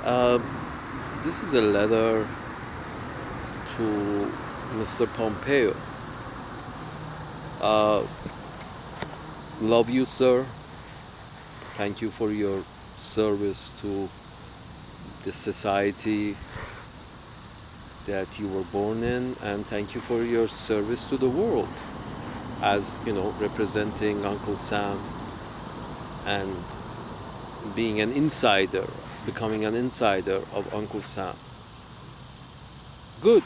Uh, this is a letter to Mr. Pompeo. Uh, Love you, sir. Thank you for your service to the society that you were born in, and thank you for your service to the world as, representing Uncle Sam and being an insider, becoming an insider of Uncle Sam. Good.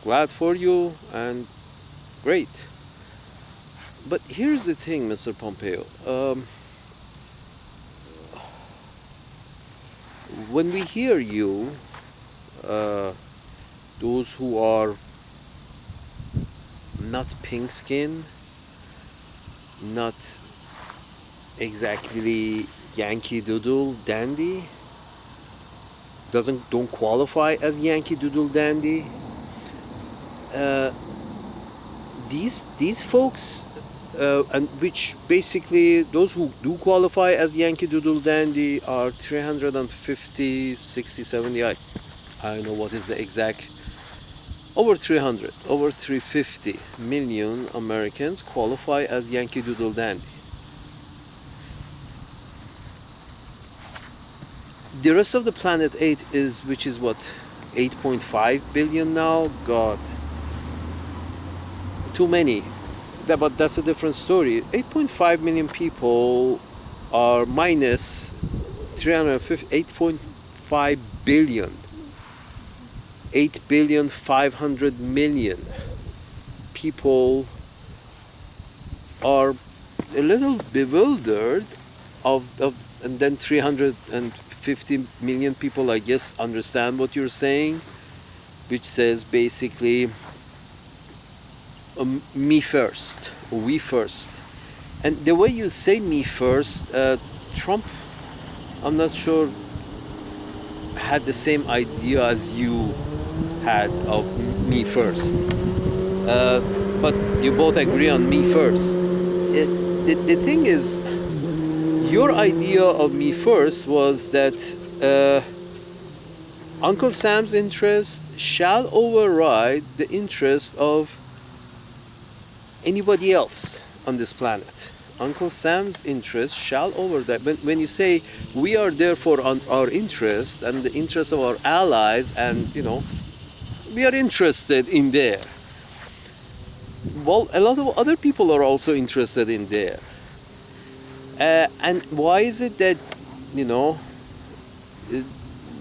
Glad for you and great. But here's the thing, Mr. Pompeo. When we hear you, those who are not pink skin, not exactly Yankee Doodle Dandy, don't qualify as Yankee Doodle Dandy. These folks, and which basically those who do qualify as Yankee Doodle Dandy are 350, 60, 70. I don't know what is the exact. Over 350 million Americans qualify as Yankee Doodle Dandy. The rest of the planet 8 which is what, 8.5 billion now? God, too many. But that's a different story. 8.5 million people are minus 8.5 billion. 8,500,000,000 people are a little bewildered and then 350 million people, I guess, understand what you're saying, which says basically me first, we first. And the way you say me first, Trump, I'm not sure, had the same idea as you had of me first. But you both agree on me first. The thing is, your idea of me first was that Uncle Sam's interest shall override the interest of anybody else on this planet. Uncle Sam's interest shall override. When you say we are there for our interest and the interest of our allies, and we are interested in there. Well, a lot of other people are also interested in there. And why is it that,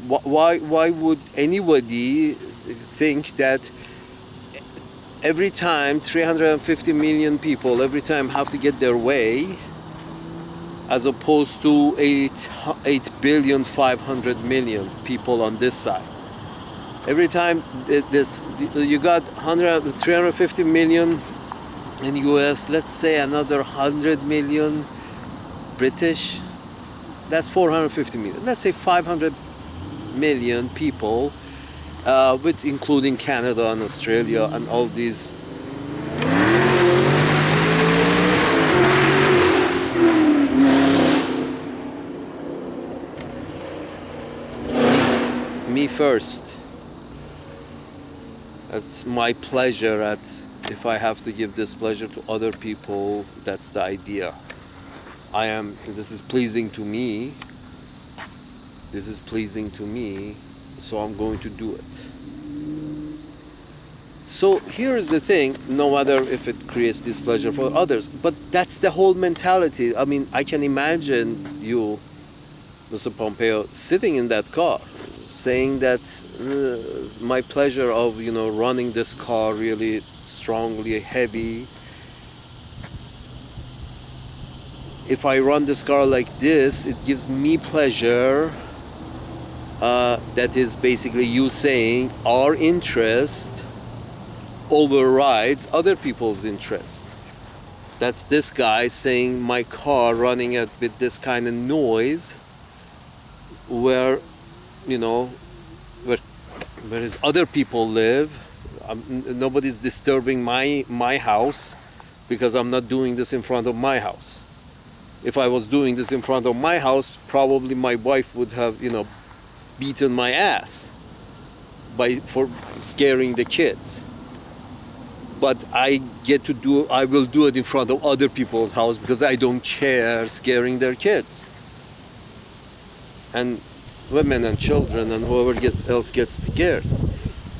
why would anybody think that every time 350 million people every time have to get their way, as opposed to 8,500,000,000 people on this side? Every time you got 350 million in US, let's say another 100 million British, that's 450 million. Let's say 500 million people, with including Canada and Australia and all these. Me first. It's my pleasure if I have to give this pleasure to other people, that's the idea. This is pleasing to me. This is pleasing to me, so I'm going to do it. So here's the thing, no matter if it creates displeasure for others, but that's the whole mentality. I mean, I can imagine you, Mr. Pompeo, sitting in that car, saying that my pleasure of, running this car really strongly, heavy. If I run this car like this, it gives me pleasure. That is basically you saying our interest overrides other people's interest. That's this guy saying my car running with this kind of noise, where whereas other people live, nobody's disturbing my house because I'm not doing this in front of my house. If I was doing this in front of my house, probably my wife would have beaten my ass for scaring the kids. But I will do it in front of other people's house because I don't care scaring their kids. And women and children and whoever else gets scared.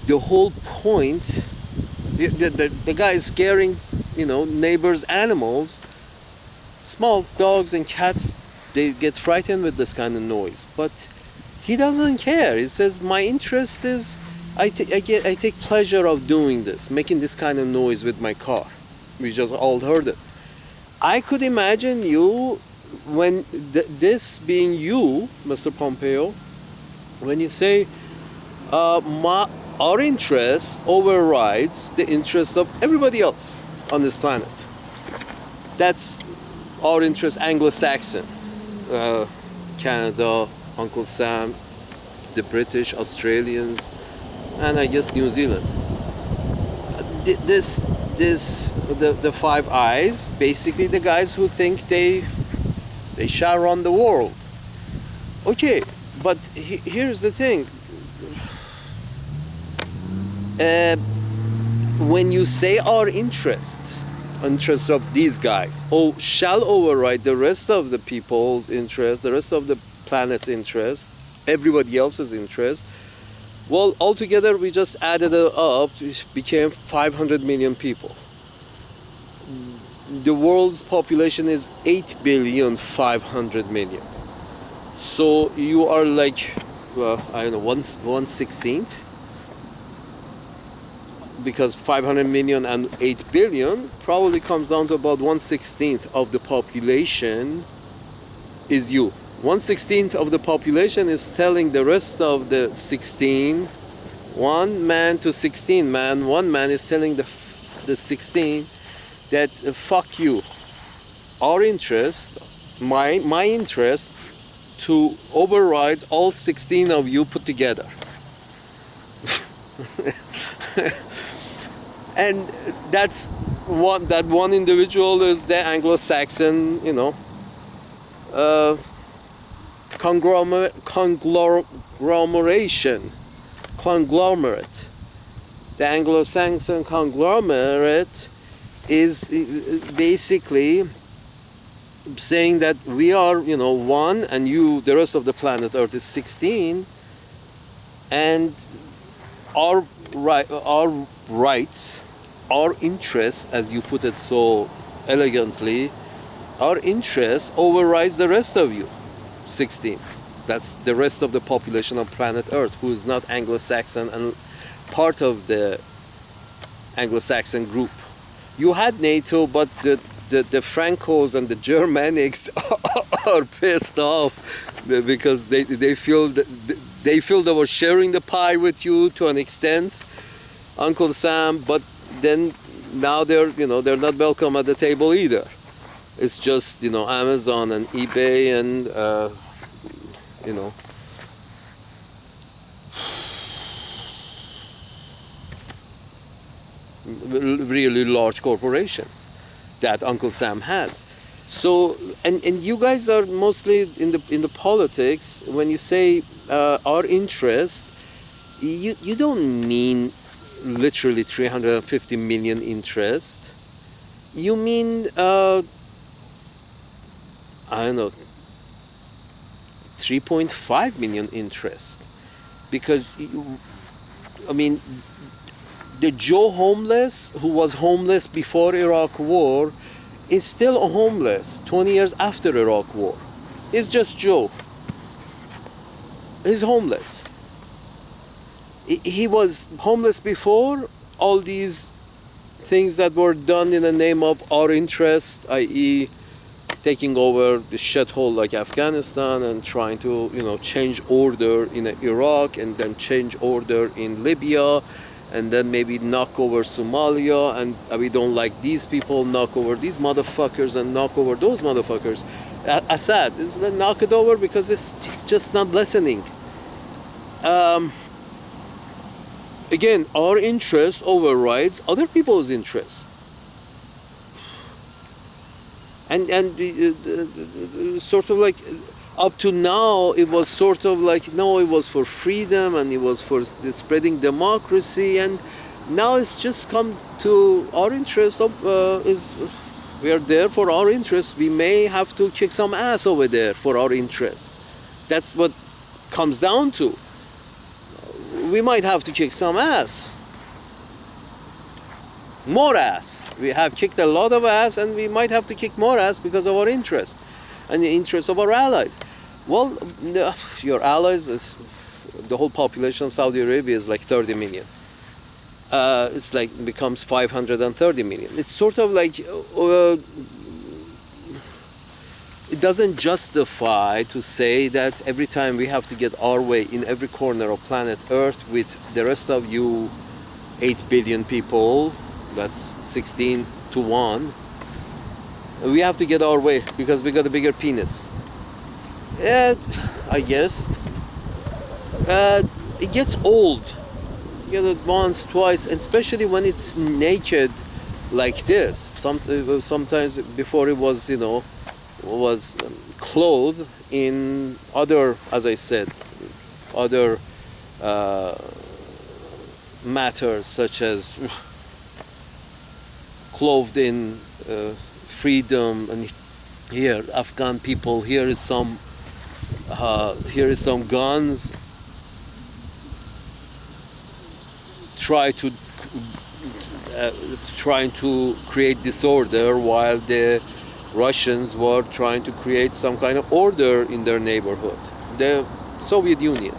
The whole point, the guy is scaring, neighbors' animals, small dogs and cats, they get frightened with this kind of noise. But he doesn't care. He says, my interest is, I take pleasure of doing this, making this kind of noise with my car. We just all heard it. I could imagine you, when this being you, Mr. Pompeo, when you say, our interest overrides the interest of everybody else on this planet. That's our interest, Anglo-Saxon. Canada, Uncle Sam, the British, Australians, and I guess New Zealand. The Five Eyes, basically the guys who think they shall run the world. Okay, but here's the thing. When you say our interest of these guys, shall override the rest of the people's interest, the rest of the planet's interest, everybody else's interest, well, altogether we just added it up, it became 500 million people. The world's population is 8,500,000,000. So you are like, I don't know, 1/16th? Because 500 million and 8 billion probably comes down to about 1/16th of the population is you. 1/16th of the population is telling the rest of the 16, one man to 16 man, one man is telling the 16 that fuck you. Our interest, my interest, to overrides all 16 of you put together. And that one individual is the Anglo-Saxon, conglomerate. The Anglo-Saxon conglomerate is basically saying that we are, one, and you, the rest of the planet Earth, is 16, and our rights, our interests, as you put it so elegantly, our interests overrides the rest of you, 16. That's the rest of the population of planet Earth, who is not Anglo-Saxon and part of the Anglo-Saxon group. You had NATO, but the Francos and the Germanics are pissed off because they feel they were sharing the pie with you to an extent, Uncle Sam, but then now they're not welcome at the table either. It's just Amazon and eBay and really large corporations that Uncle Sam has. So and you guys are mostly in the politics. When you say our interest, you don't mean literally 350 million interest. You mean I don't know, 3.5 million interest, because the Joe homeless who was homeless before Iraq War is still homeless 20 years after Iraq War. It's just Joe. He's homeless. He was homeless before all these things that were done in the name of our interest, i.e. taking over the shithole like Afghanistan and trying to change order in Iraq, and then change order in Libya, and then maybe knock over Somalia, and we don't like these people, knock over these motherfuckers and knock over those motherfuckers. Assad is knock it over because it's just not listening. Again, our interest overrides other people's interest. And sort of like Up to now, it was sort of like, no, it was for freedom and it was for spreading democracy, and now it's just come to our interest of is we are there for our interest. We may have to kick some ass over there for our interest. That's what comes down to. We might have to kick some ass, more ass. We have kicked a lot of ass, and we might have to kick more ass because of our interest and the interests of our allies. Well, your allies, the whole population of Saudi Arabia is like 30 million. It's like becomes 530 million. It's sort of like it doesn't justify to say that every time we have to get our way in every corner of planet Earth with the rest of you 8 billion people, that's 16 to 1, we have to get our way because we got a bigger penis. I guess it gets old. You get it once, twice, and especially when it's naked like this. Sometimes before it was, was clothed in other, as I said, other matters, such as clothed in freedom. And here, Afghan people, here is some guns. Trying to create disorder while the Russians were trying to create some kind of order in their neighborhood, the Soviet Union.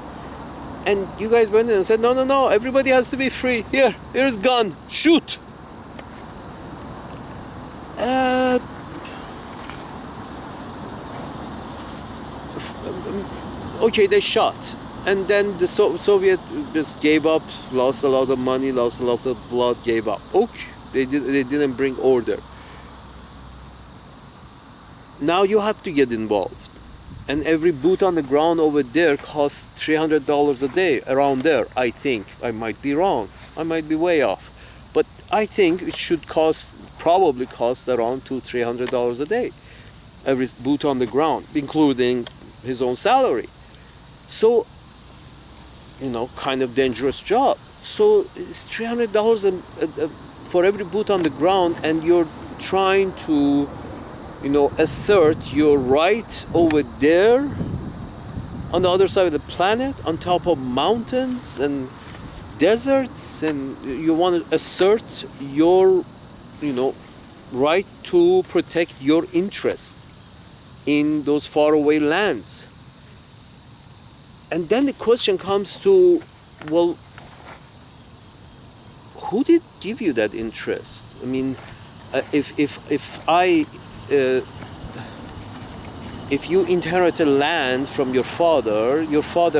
And you guys went in and said, no, everybody has to be free. Here's gun, shoot. Okay, they shot. And then the Soviet just gave up, lost a lot of money, lost a lot of blood, gave up. Okay, they didn't bring order. Now you have to get involved. And every boot on the ground over there costs $300 a day, around there, I think. I might be wrong. I might be way off. But I think it should probably cost around $200-300 a day. Every boot on the ground, including his own salary. So, kind of dangerous job. So it's $300 for every boot on the ground, and you're trying to, assert your right over there on the other side of the planet, on top of mountains and deserts, and you want to assert your, right to protect your interests in those faraway lands. And then the question comes to, well, who did give you that interest? I mean, if you inherited land from your father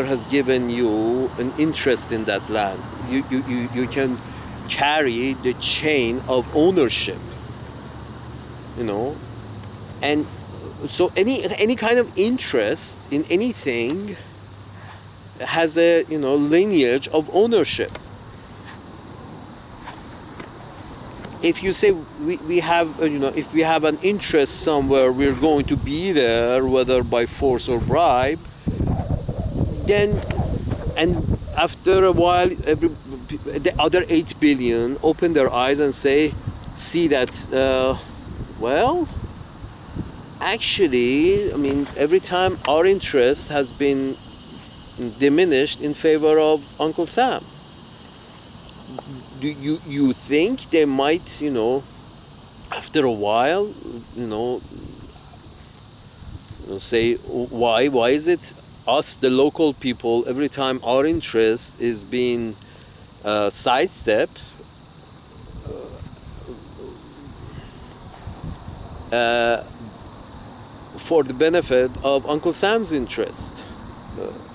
has given you an interest in that land. You can carry the chain of ownership, and so any kind of interest in anything has a lineage of ownership. If you say we have if we have an interest somewhere, we're going to be there, whether by force or bribe, then, and after a while the other 8 billion open their eyes and see that well, actually, I mean, every time our interest has been diminished in favor of Uncle Sam. Do you think they might, after a while, say, why is it us, the local people, every time our interest is being sidestepped, for the benefit of Uncle Sam's interest?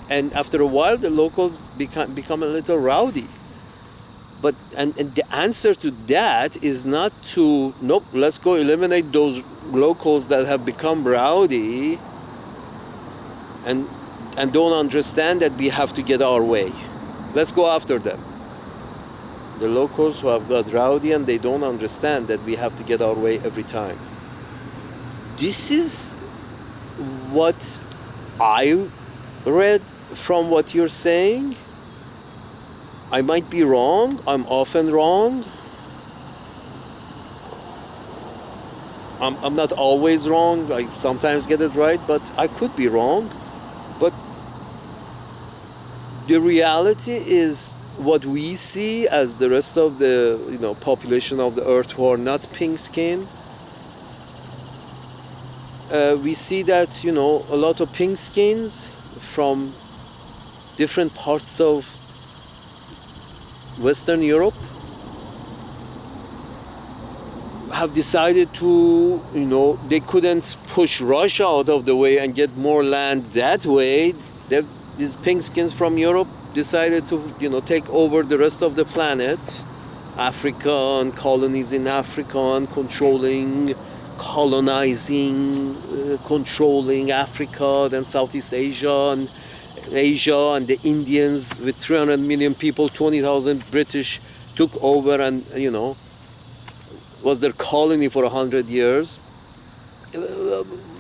And after a while, the locals become a little rowdy. But and the answer to that is not to, nope, let's go eliminate those locals that have become rowdy and don't understand that we have to get our way. Let's go after them. The locals who have got rowdy and they don't understand that we have to get our way every time. This is what I read from what you're saying. I might be wrong. I'm often wrong. I'm not always wrong. I sometimes get it right, but I could be wrong. But the reality is what we see as the rest of the population of the earth who are not pink skin. We see that a lot of pink skins from different parts of Western Europe have decided to, they couldn't push Russia out of the way and get more land that way. These pink skins from Europe decided to, take over the rest of the planet, Africa, and colonies in Africa, and colonizing, controlling Africa, then Southeast Asia, and the Indians with 300 million people, 20,000 British took over and, was their colony for 100 years.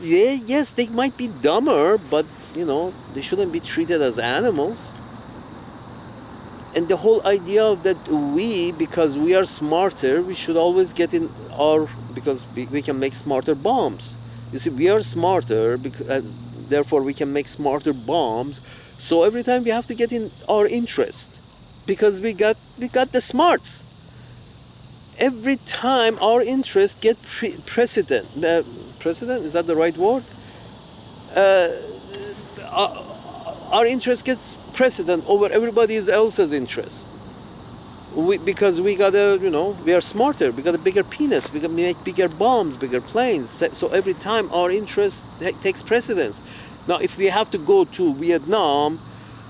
Yes, they might be dumber, but, they shouldn't be treated as animals. And the whole idea of that because we are smarter, we should always get in because we can make smarter bombs. You see, we are smarter, because therefore we can make smarter bombs. So every time we have to get in our interest, because we got the smarts. Every time our interests get precedent. Precedent, is that the right word? Our interest gets precedent over everybody else's interest. Because we are smarter, we got a bigger penis, we can make bigger bombs, bigger planes. So every time our interest takes precedence. Now, if we have to go to Vietnam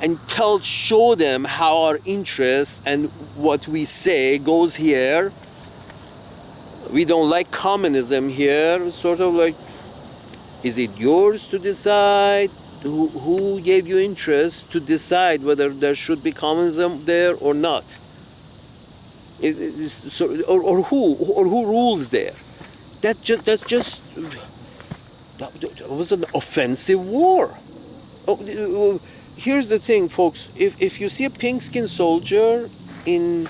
and show them how our interest and what we say goes here, we don't like communism here, sort of like, is it yours to decide? Who gave you interest to decide whether there should be communism there or not? Or who rules there? That was an offensive war. Here's the thing, folks. If you see a pink-skinned soldier in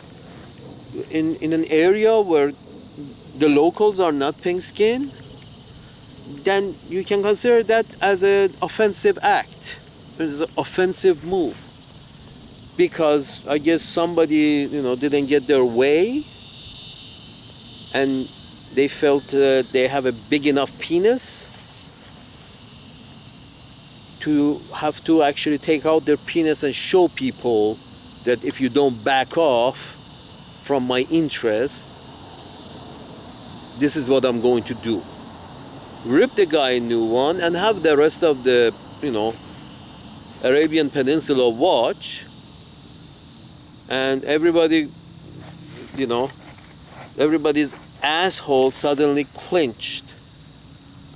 an area where the locals are not pink-skinned, then you can consider that as an offensive act. It's an offensive move. Because I guess somebody, didn't get their way, and they felt they have a big enough penis to have to actually take out their penis and show people that if you don't back off from my interest, this is what I'm going to do. Rip the guy a new one and have the rest of the, Arabian Peninsula watch, and everybody, everybody's asshole suddenly clenched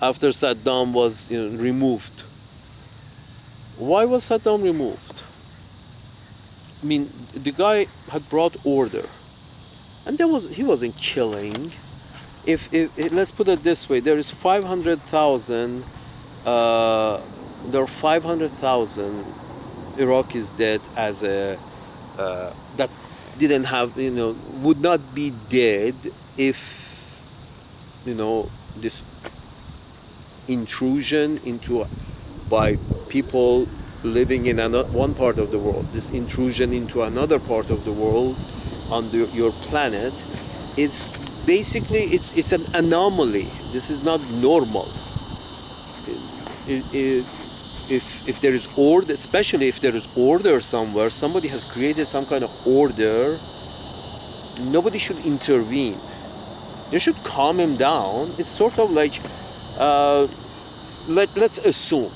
after Saddam was removed. Why was Saddam removed? I mean, the guy had brought order, and he wasn't killing. If let's put it this way, there is 500,000. There are 500,000 Iraqis dead as that didn't have would not be dead if this intrusion by people living in one part of the world, this intrusion into another part of the world on your planet, it's basically it's an anomaly. This is not normal. If there is order, especially if there is order somewhere, somebody has created some kind of order, nobody should intervene. You should calm him down. It's sort of like, let's assume,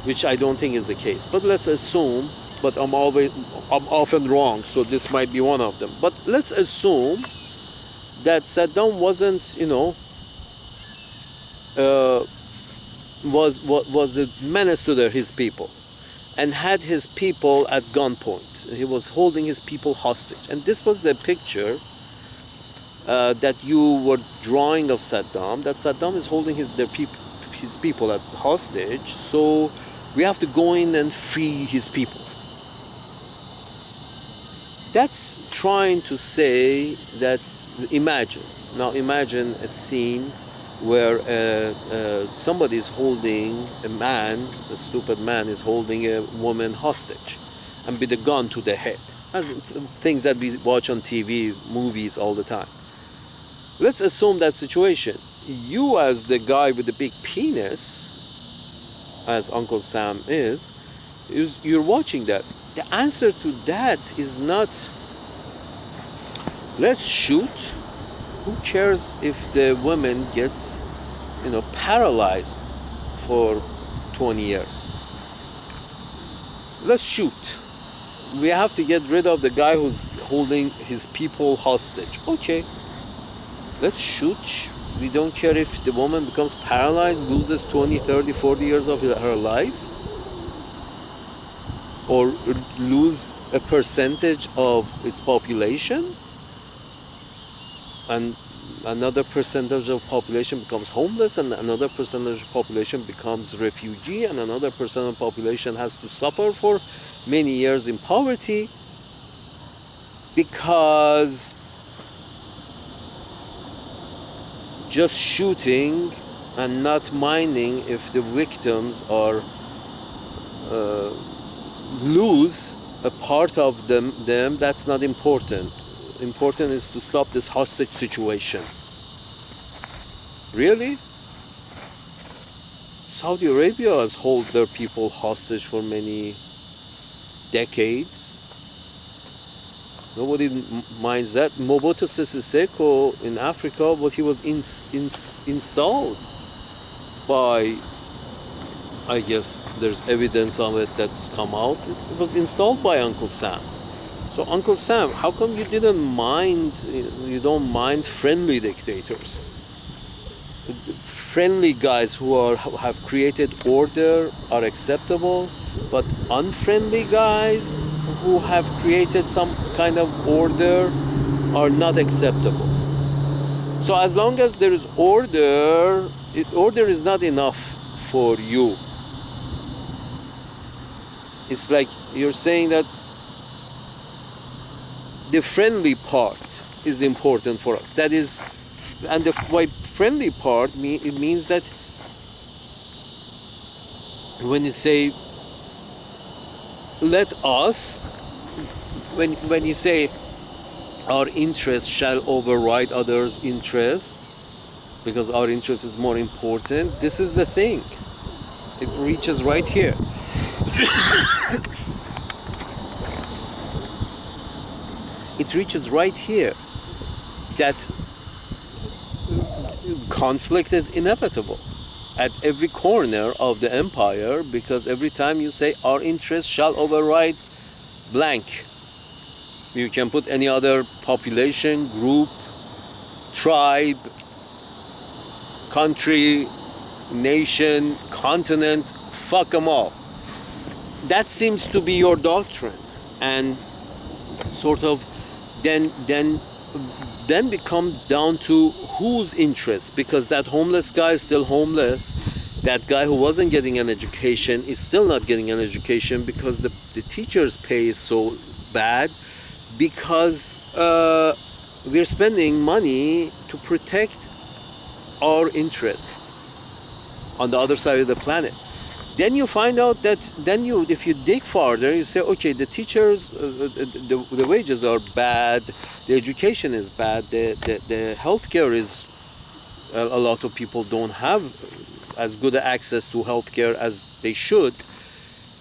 which I don't think is the case, but let's assume, but I'm often wrong, so this might be one of them. But let's assume that Saddam wasn't, was a menace to his people, and had his people at gunpoint. He was holding his people hostage, and this was the picture that you were drawing of Saddam. That Saddam is holding their his people at hostage, so we have to go in and free his people. That's trying to say that, imagine a scene where somebody is holding a stupid man is holding a woman hostage and with a gun to the head, as things that we watch on TV, movies all the time. Let's assume that situation. You, as the guy with the big penis, as Uncle Sam is, you're watching that. The answer to that is not, let's shoot. Who cares if the woman gets, paralyzed for 20 years? Let's shoot. We have to get rid of the guy who's holding his people hostage. Okay, let's shoot. We don't care if the woman becomes paralyzed, loses 20, 30, 40 years of her life, or lose a percentage of its population, and another percentage of population becomes homeless, and another percentage of population becomes refugee, and another percent of population has to suffer for many years in poverty because just shooting and not minding if the victims are lose a part of them, that's not important. Important is to stop this hostage situation. Really? Saudi Arabia has held their people hostage for many decades. Nobody minds that. Mobutu Sese Seko in Africa, he was installed by, I guess there's evidence of it that's come out. It was installed by Uncle Sam. So Uncle Sam, how come you don't mind friendly dictators? Friendly guys who have created order are acceptable, but unfriendly guys who have created some kind of order are not acceptable. So as long as there is order, order is not enough for you. It's like you're saying that the friendly part is important for us. That is, and by friendly part, it means that when you say, let us, when you say our interest shall override others' interest, because our interest is more important, this is the thing. It reaches right here. It reaches right here that conflict is inevitable at every corner of the empire, because every time you say our interest shall override blank, you can put any other population, group, tribe, country, nation, continent, fuck them all. That seems to be your doctrine, and sort of then become down to whose interest, because that homeless guy is still homeless. That guy who wasn't getting an education is still not getting an education because the teacher's pay is so bad, because we're spending money to protect our interests on the other side of the planet. Then you find out that if you dig farther, you say, okay, the teachers, the wages are bad, the education is bad, the healthcare is, a lot of people don't have as good access to healthcare as they should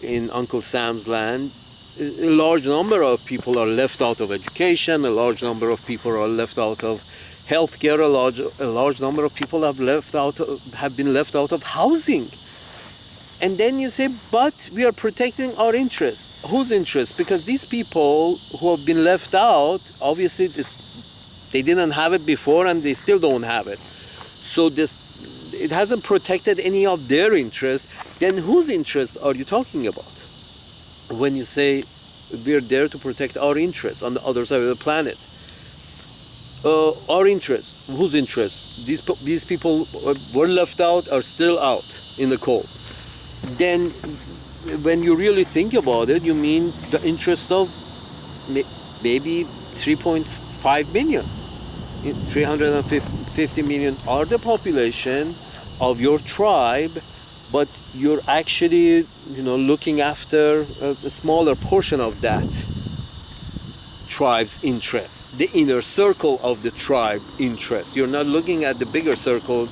in Uncle Sam's land. A large number of people are left out of education, a large number of people are left out of healthcare, a large number of people have been left out of housing. And then you say, but we are protecting our interests. Whose interests? Because these people who have been left out, obviously they didn't have it before and they still don't have it. So it hasn't protected any of their interests. Then whose interests are you talking about? When you say we're there to protect our interests on the other side of the planet. Our interests. Whose interest? These people were left out, are still out in the cold. Then when you really think about it, you mean the interest of maybe 3.5 million. 350 million are the population of your tribe, but you're actually, looking after a smaller portion of that tribe's interest, the inner circle of the tribe interest. You're not looking at the bigger circle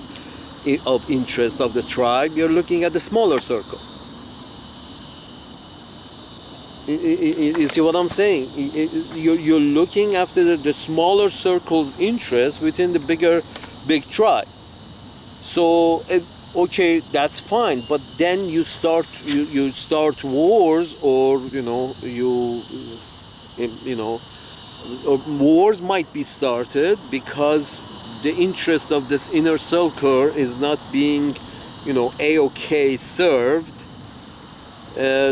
of interest of the tribe, you're looking at the smaller circle. You see what I'm saying? You're looking after the smaller circle's interest within the big tribe. So okay, that's fine, but then you start wars, or or wars might be started because the interest of this inner circle is not being a-okay served.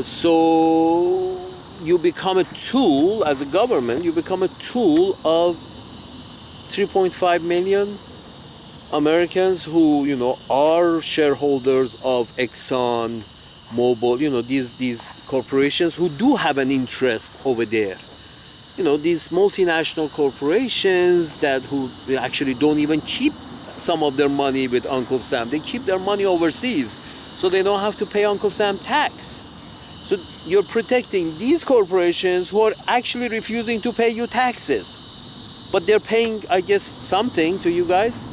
So you become a tool, as a government, you become a tool of 3.5 million Americans who, are shareholders of Exxon, Mobil, these corporations who do have an interest over there. These multinational corporations who actually don't even keep some of their money with Uncle Sam. They keep their money overseas, so they don't have to pay Uncle Sam tax. So you're protecting these corporations who are actually refusing to pay you taxes, but they're paying, I guess, something to you guys.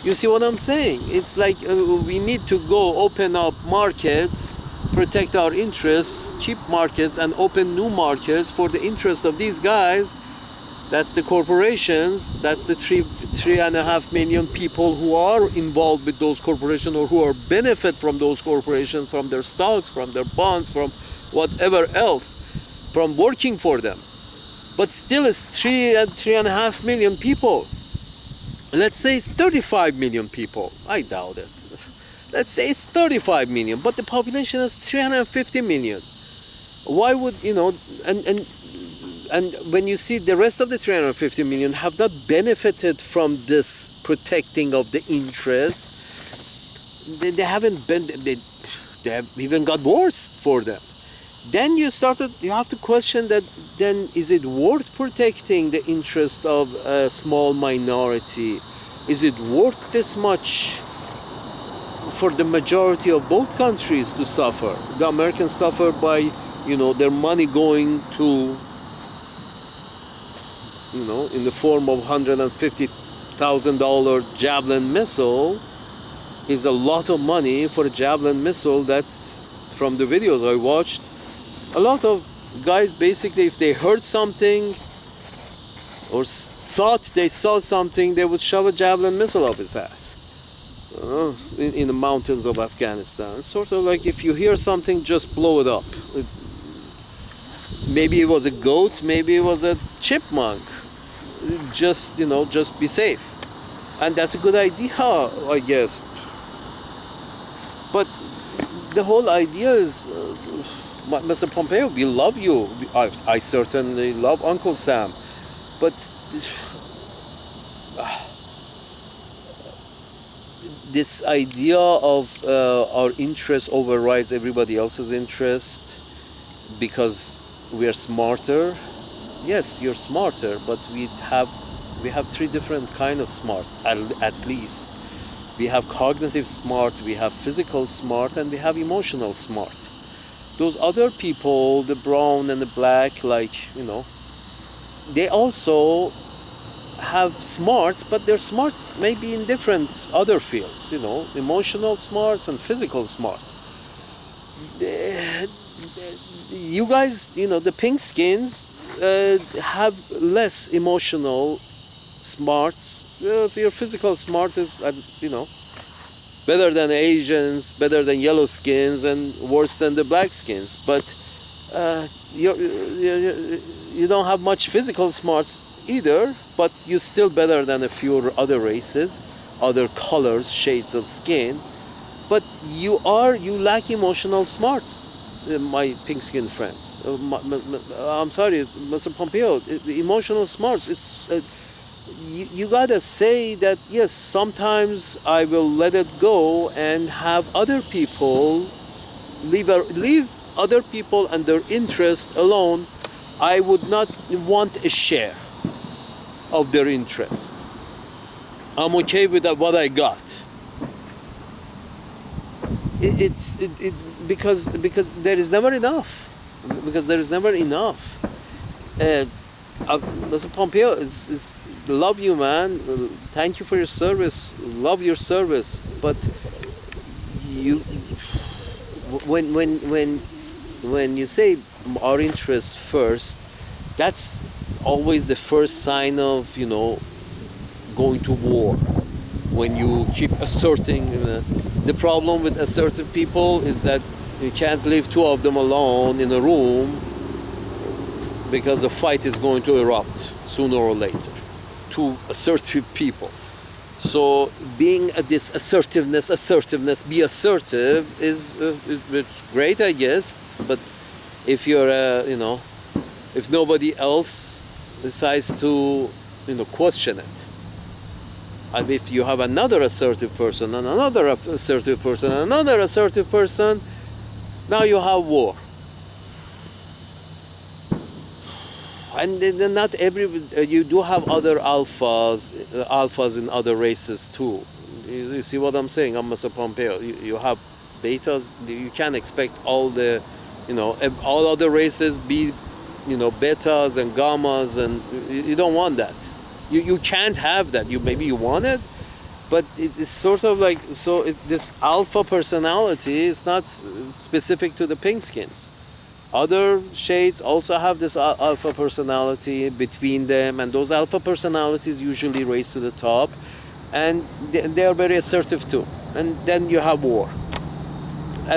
You see what I'm saying? It's like we need to go open up markets, protect our interests, cheap markets, and open new markets for the interest of these guys. That's the corporations. That's the 3.5 million people who are involved with those corporations, or who are benefit from those corporations, from their stocks, from their bonds, from whatever else, from working for them. But still, it's 3.5 million people. Let's say it's 35 million people. I doubt it. Let's say it's 35 million, but the population is 350 million. Why would, and when you see the rest of the 350 million have not benefited from this protecting of the interest, they haven't been, they have even got worse for them. Then you have to question that, then is it worth protecting the interest of a small minority? Is it worth this much for the majority of both countries to suffer? The Americans suffer by, their money going to, in the form of $150,000 Javelin missile, is a lot of money for a Javelin missile. That's, from the videos I watched, a lot of guys, basically, if they heard something or thought they saw something, they would shove a Javelin missile up his ass in the mountains of Afghanistan. It's sort of like, if you hear something, just blow it up. Maybe it was a goat, maybe it was a chipmunk. Just be safe. And that's a good idea, I guess. But the whole idea is, Mr. Pompeo, we love you. I certainly love Uncle Sam. But this idea of our interest overrides everybody else's interest because we are smarter. Yes, you're smarter, but we have three different kind of smart, at least. We have cognitive smart, we have physical smart, and we have emotional smart. Those other people, the brown and the black, they also have smarts, but their smarts may be in different other fields, emotional smarts and physical smarts. You guys, the pink skins, have less emotional smarts. Your physical smart is, better than Asians, better than yellow skins, and worse than the black skins. But you don't have much physical smarts either, but you're still better than a few other races, other colors, shades of skin. But you lack emotional smarts. my pink-skinned friends. I'm sorry, Mr. Pompeo. The emotional smarts. You gotta say that yes. Sometimes I will let it go and have other people leave other people and their interest alone. I would not want a share of their interest. I'm okay with what I got. Because there is never enough. Because there is never enough. Mr. Pompeo, love you, man. Thank you for your service. Love your service. But you, when you say our interest first, that's always the first sign of going to war. When you keep asserting, the problem with assertive people is that you can't leave two of them alone in a room because the fight is going to erupt sooner or later. Two assertive people. So being this assertiveness, be assertive it's great, I guess. But if you're, if nobody else decides to, question it. And if you have another assertive person and another assertive person and another assertive person, now you have war. And then not you do have other alphas in other races too. You see what I'm saying? I'm Mr. Pompeo. You have betas. You can't expect all all other races be, betas and gammas, and you don't want that. You can't have that. Maybe you want it, but it's sort of like this alpha personality is not specific to the pink skins. Other shades also have this alpha personality between them, and those alpha personalities usually raise to the top, and they are very assertive too. And then you have war.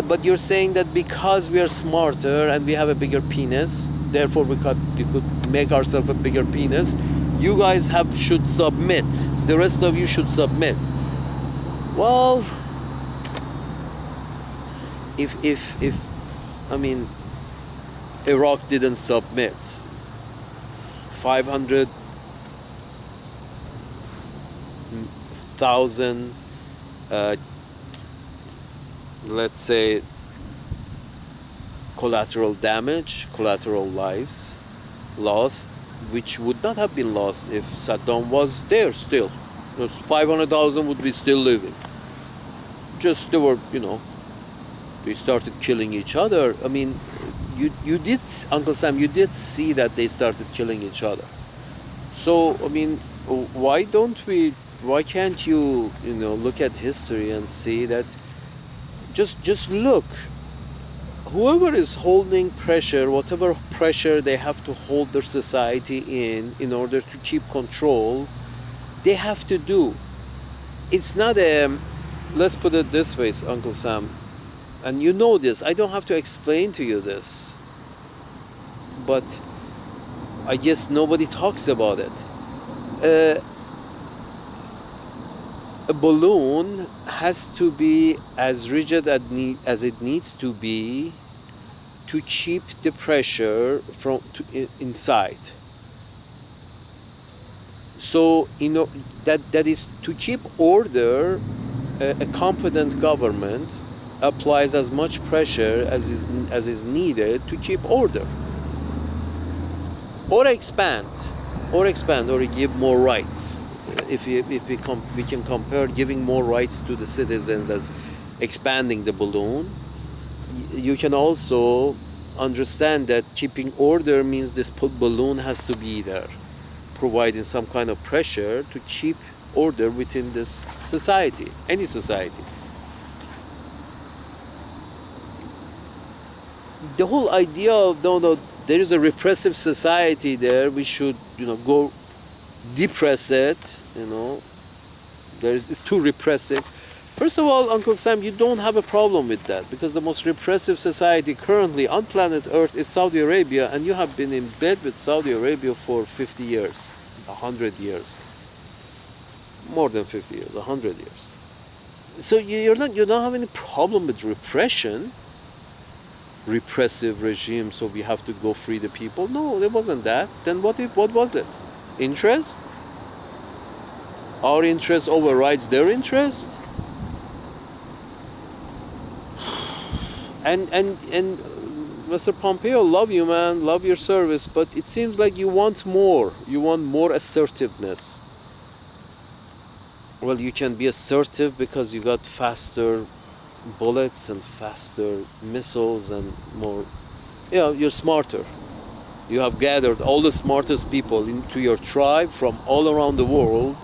But you're saying that because we are smarter and we have a bigger penis, therefore we could make ourselves a bigger penis. You guys should submit. The rest of you should submit. Well, if Iraq didn't submit, 500,000, let's say, collateral damage, collateral lives lost, which would not have been lost if Saddam was there still. 500,000 would be still living. Just they started killing each other. You did, Uncle Sam, you did see that they started killing each other. So, why can't you, look at history and see that, just look, whoever is holding pressure, whatever pressure they have to hold their society in order to keep control, they have to do. It's not let's put it this way, Uncle Sam, and you know this, I don't have to explain to you this, but I guess nobody talks about it. A balloon has to be as rigid as it needs to be to keep the pressure inside. So that is to keep order. A competent government applies as much pressure as is needed to keep order, or expand, or give more rights. If we can compare giving more rights to the citizens as expanding the balloon, you can also understand that keeping order means this balloon has to be there, providing some kind of pressure to keep order within this society, any society. The whole idea of there is a repressive society there, we should go depress it, it's too repressive. First of all, Uncle Sam, you don't have a problem with that, because the most repressive society currently on planet Earth is Saudi Arabia, and you have been in bed with Saudi Arabia for 50 years, 100 years. More than 50 years, 100 years. So you don't have any problem with repression. repressive regime, so we have to go free the people. No, it wasn't that. Then what was it? Interest? Our interest overrides their interest? And Mr. Pompeo, love you, man, love your service, but it seems like you want more. You want more assertiveness. Well, you can be assertive because you got faster bullets and faster missiles and more, you're smarter. You have gathered all the smartest people into your tribe from all around the world.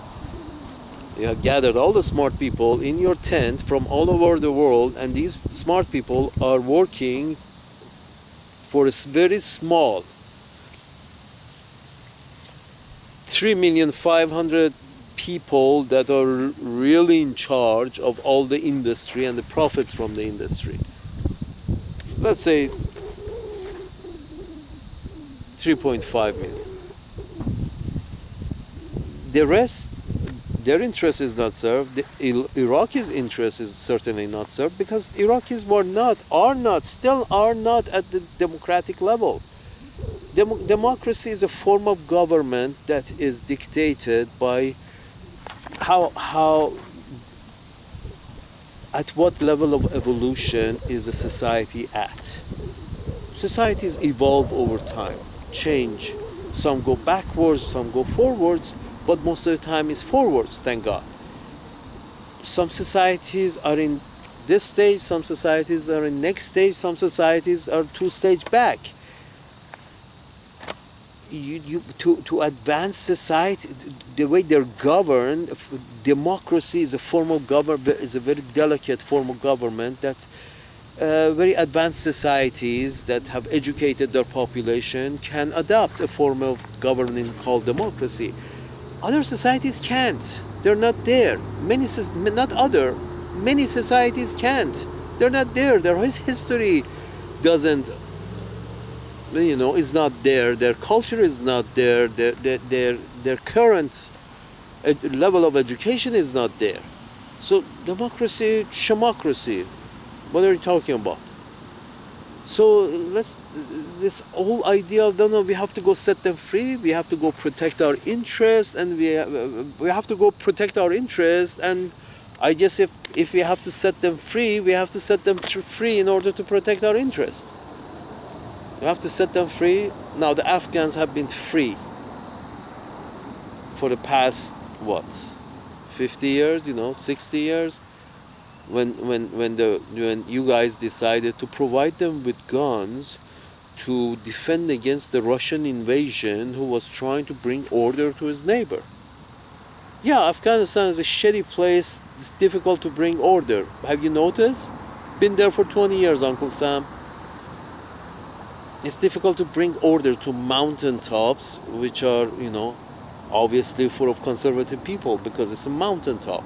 You have gathered all the smart people in your tent from all over the world, and these smart people are working for a very small 3,500,000 people that are really in charge of all the industry and the profits from the industry. Let's say 3.5 million. The rest, their interest is not served. The Iraqis' interest is certainly not served, because Iraqis still are not at the democratic level. Democracy is a form of government that is dictated by how at what level of evolution is a society at. Societies evolve over time, change. Some go backwards, some go forwards, but most of the time is forwards, thank God. Some societies are in this stage, some societies are in next stage, some societies are 2 stages back. To advance society, the way they're governed, democracy is a form of government, is a very delicate form of government that very advanced societies that have educated their population can adopt a form of government called democracy. Other societies can't. They're not there. Many societies can't. They're not there. Their history doesn't, is not there. Their culture is not there. Their current level of education is not there. So democracy, shemocracy. What are you talking about? So this whole idea of, no, we have to go set them free, we have to go protect our interest, and we have to go protect our interest, and I guess if we have to set them free, we have to set them free in order to protect our interest. We have to set them free. Now the Afghans have been free for the past, 50 years, 60 years? When you guys decided to provide them with guns to defend against the Russian invasion, who was trying to bring order to his neighbor. Yeah, Afghanistan is a shitty place. It's difficult to bring order. Have you noticed? Been there for 20 years, Uncle Sam. It's difficult to bring order to mountaintops, which are, obviously full of conservative people, because it's a mountaintop.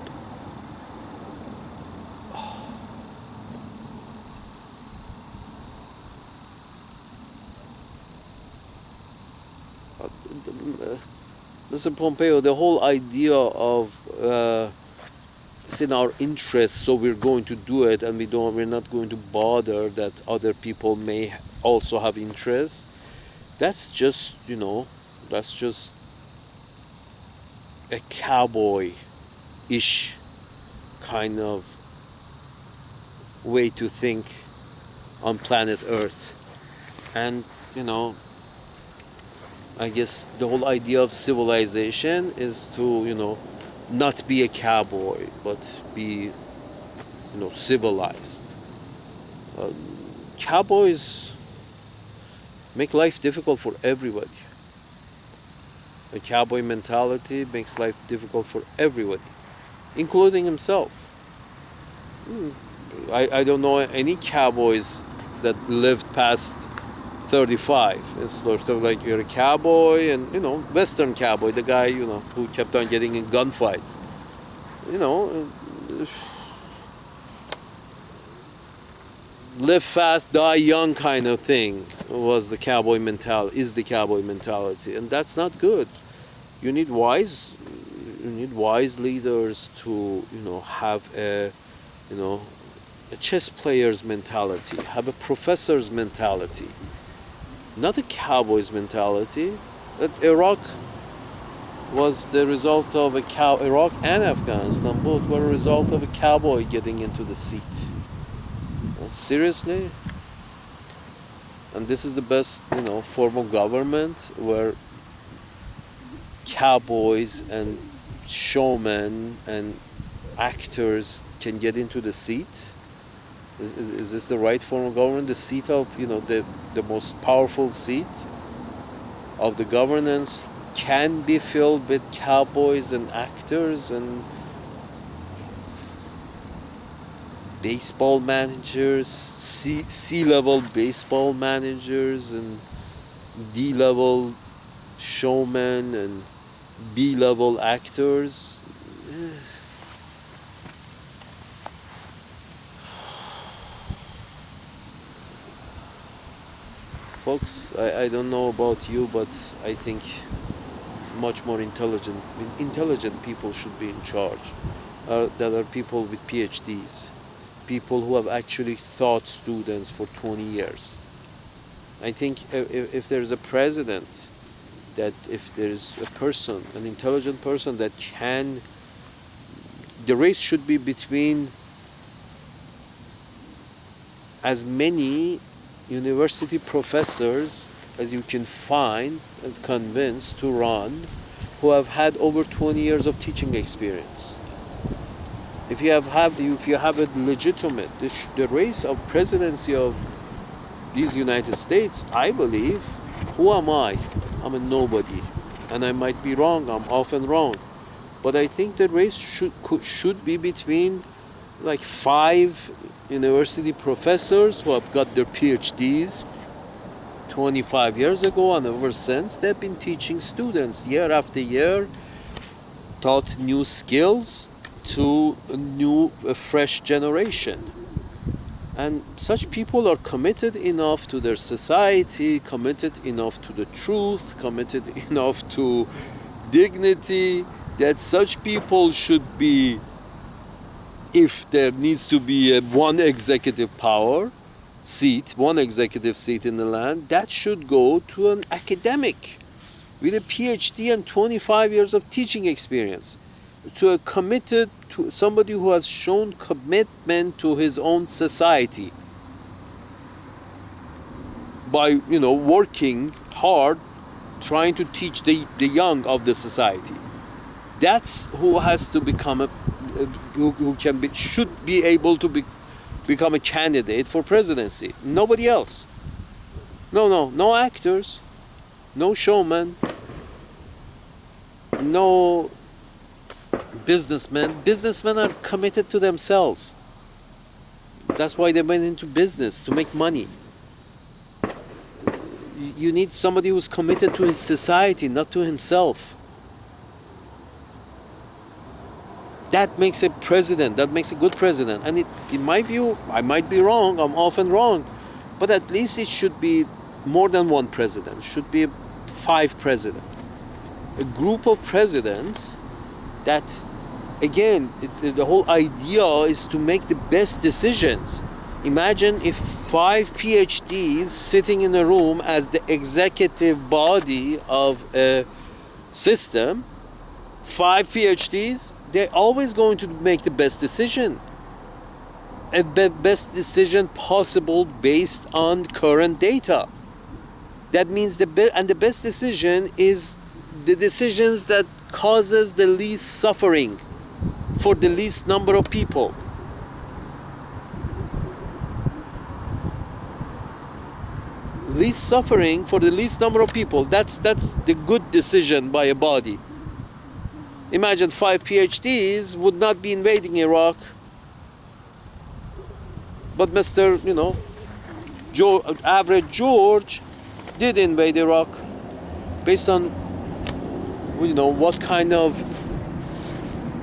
Mr. Pompeo, the whole idea of it's in our interest, so we're going to do it, and we're not going to bother that other people may also have interest. That's just a cowboy-ish kind of way to think on planet Earth. And I guess the whole idea of civilization is to, not be a cowboy, but be, civilized. Cowboys make life difficult for everybody. A cowboy mentality makes life difficult for everybody, including himself. I don't know any cowboys that lived past 35. It's sort of like you're a cowboy, and Western cowboy, the guy who kept on getting in gunfights. Live fast, die young kind of thing was the cowboy mentality. Is the cowboy mentality, and that's not good. You need wise leaders to have a a chess player's mentality, have a professor's mentality, not a cowboy's mentality. That Iraq was the result of Iraq and Afghanistan both were a result of a cowboy getting into the seat. Seriously? And this is the best, form of government where cowboys and showmen and actors can get into the seat? Is this the right form of government? The seat of, the most powerful seat of the governance can be filled with cowboys and actors and baseball managers, C-level baseball managers and D-level showmen and B-level actors. Folks, I don't know about you, but I think much more intelligent people should be in charge. That are people with PhDs, people who have actually taught students for 20 years. I think if there's a president, that if there's a person, an intelligent person that can, the race should be between as many university professors as you can find and convince to run, who have had over 20 years of teaching experience. If you have a legitimate, the race of presidency of these United States, I believe, who am I? I'm a nobody, and I might be wrong. I'm often wrong, but I think the race should be between like 5 university professors who have got their PhDs 25 years ago, and ever since they've been teaching students year after year, taught new skills to a fresh generation. And such people are committed enough to their society, committed enough to the truth, committed enough to dignity, that such people should be, if there needs to be one executive seat in the land, that should go to an academic with a PhD and 25 years of teaching experience, to somebody who has shown commitment to his own society by working hard, trying to teach the young of the society. That's who has to become should be able to become a candidate for presidency. Nobody else. No actors, no showmen, no businessmen. Businessmen are committed to themselves. That's why they went into business, to make money. You need somebody who's committed to his society, not to himself. That makes a president, that makes a good president. And in my view, I might be wrong, I'm often wrong, but at least it should be more than one president. It should be 5 presidents. A group of presidents that, again, the whole idea is to make the best decisions. Imagine if 5 PhDs sitting in a room as the executive body of a system, 5 PhDs, they're always going to make the best decision. The best decision possible based on current data. That means the best decision is the decisions that causes the least suffering for the least number of people. Least suffering for the least number of people. That's the good decision by a body. Imagine 5 PhDs would not be invading Iraq, but Mr. Average George did invade Iraq based on what kind of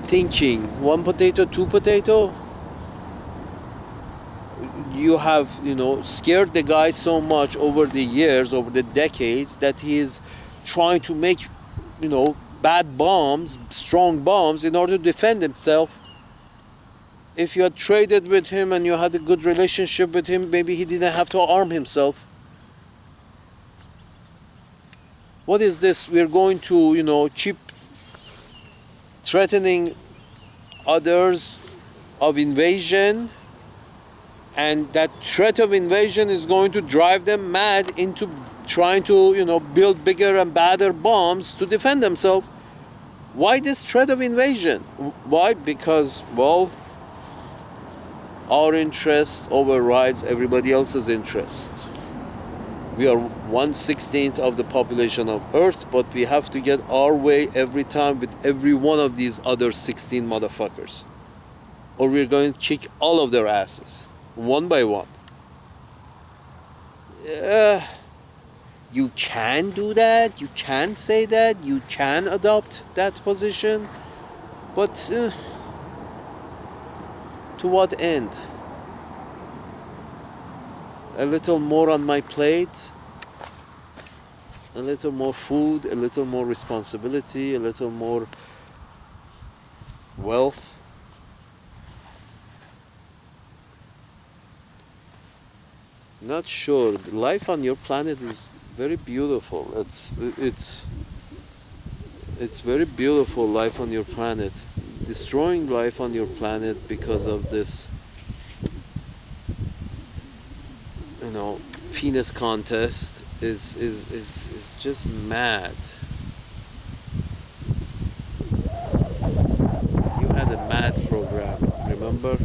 thinking. 1 potato, 2 potato. You have scared the guy so much over the years, over the decades, that he is trying to make bad bombs, strong bombs, in order to defend himself. If you had traded with him and you had a good relationship with him, maybe he didn't have to arm himself. What is this? We're going to, keep threatening others of invasion, and that threat of invasion is going to drive them mad into trying to, build bigger and badder bombs to defend themselves. Why this threat of invasion? Why? Because, well, our interest overrides everybody else's interest. We are 1/16 of the population of Earth, but we have to get our way every time with every one of these other 16 motherfuckers. Or we're going to kick all of their asses, one by one. You can do that, you can say that, you can adopt that position, but to what end? A little more on my plate, a little more food, a little more responsibility, a little more wealth. Not sure. Life on your planet is very beautiful. It's very beautiful, life on your planet. Destroying life on your planet because of this, penis contest is just mad. You had a math program, remember?